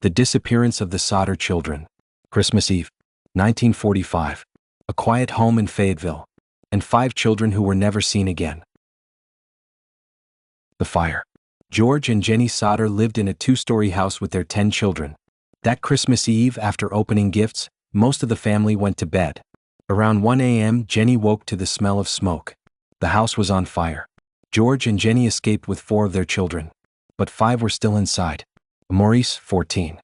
The Disappearance of the Sodder Children. Christmas Eve, 1945. A quiet home in Fayetteville. And 5 children who were never seen again. The fire. George and Jenny Sodder lived in a 2-story house with their 10 children. That Christmas Eve, after opening gifts, most of the family went to bed. Around 1 a.m., Jenny woke to the smell of smoke. The house was on fire. George and Jenny escaped with 4 of their children. But 5 were still inside. Maurice, 14.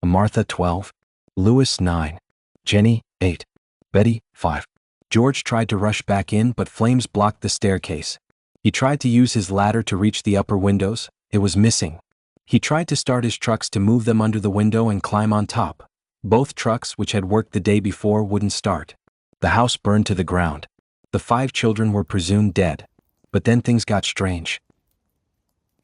Martha, 12. Louis, 9. Jenny, 8. Betty, 5. George tried to rush back in, but flames blocked the staircase. He tried to use his ladder to reach the upper windows. It was missing. He tried to start his trucks to move them under the window and climb on top. Both trucks, which had worked the day before, wouldn't start. The house burned to the ground. The 5 children were presumed dead. But then things got strange.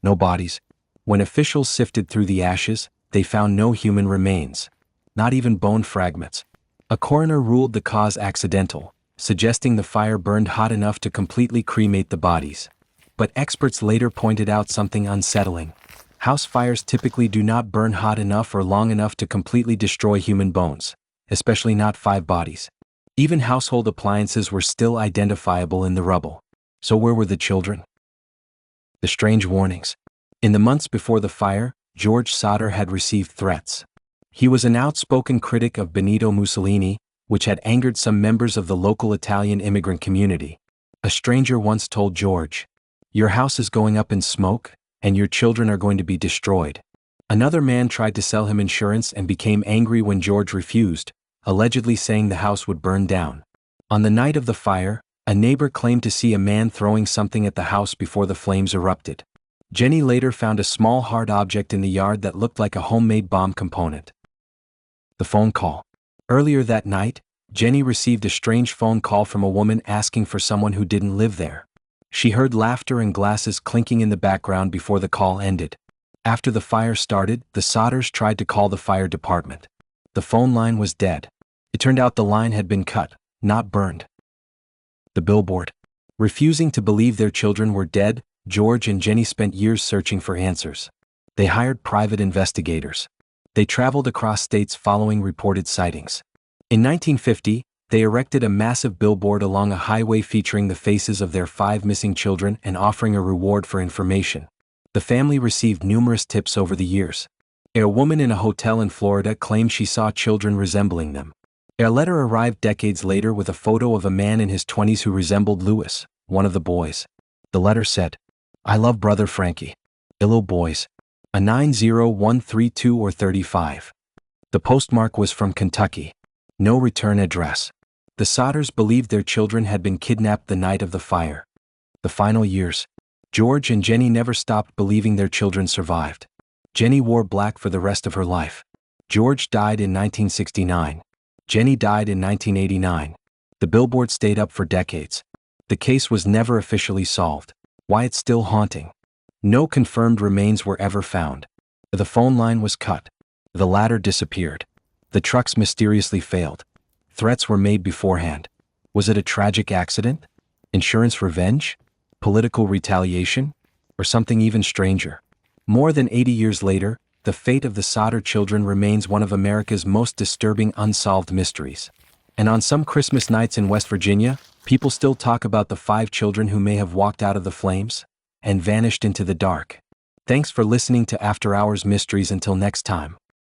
No bodies. When officials sifted through the ashes, they found no human remains. Not even bone fragments. A coroner ruled the cause accidental, suggesting the fire burned hot enough to completely cremate the bodies. But experts later pointed out something unsettling. House fires typically do not burn hot enough or long enough to completely destroy human bones, especially not 5 bodies. Even household appliances were still identifiable in the rubble. So where were the children? The strange warnings. In the months before the fire, George Sodder had received threats. He was an outspoken critic of Benito Mussolini, which had angered some members of the local Italian immigrant community. A stranger once told George, "Your house is going up in smoke, and your children are going to be destroyed." Another man tried to sell him insurance and became angry when George refused, allegedly saying the house would burn down. On the night of the fire, a neighbor claimed to see a man throwing something at the house before the flames erupted. Jenny later found a small hard object in the yard that looked like a homemade bomb component. The phone call. Earlier that night, Jenny received a strange phone call from a woman asking for someone who didn't live there. She heard laughter and glasses clinking in the background before the call ended. After the fire started, the Sodders tried to call the fire department. The phone line was dead. It turned out the line had been cut, not burned. The billboard. Refusing to believe their children were dead, George and Jenny spent years searching for answers. They hired private investigators. They traveled across states following reported sightings. In 1950, they erected a massive billboard along a highway featuring the faces of their 5 missing children and offering a reward for information. The family received numerous tips over the years. A woman in a hotel in Florida claimed she saw children resembling them. A letter arrived decades later with a photo of a man in his 20s who resembled Louis, one of the boys. The letter said, "I love brother Frankie. Illo boys. A 90132 or 35. The postmark was from Kentucky. No return address. The Sodders believed their children had been kidnapped the night of the fire. The final years. George and Jenny never stopped believing their children survived. Jenny wore black for the rest of her life. George died in 1969. Jenny died in 1989. The billboard stayed up for decades. The case was never officially solved. Why it's still haunting. No confirmed remains were ever found. The phone line was cut. The ladder disappeared. The trucks mysteriously failed. Threats were made beforehand. Was it a tragic accident? Insurance revenge? Political retaliation? Or something even stranger? More than 80 years later, the fate of the Sodder children remains one of America's most disturbing unsolved mysteries. And on some Christmas nights in West Virginia, people still talk about the 5 children who may have walked out of the flames and vanished into the dark. Thanks for listening to After Hours Mysteries. Until next time.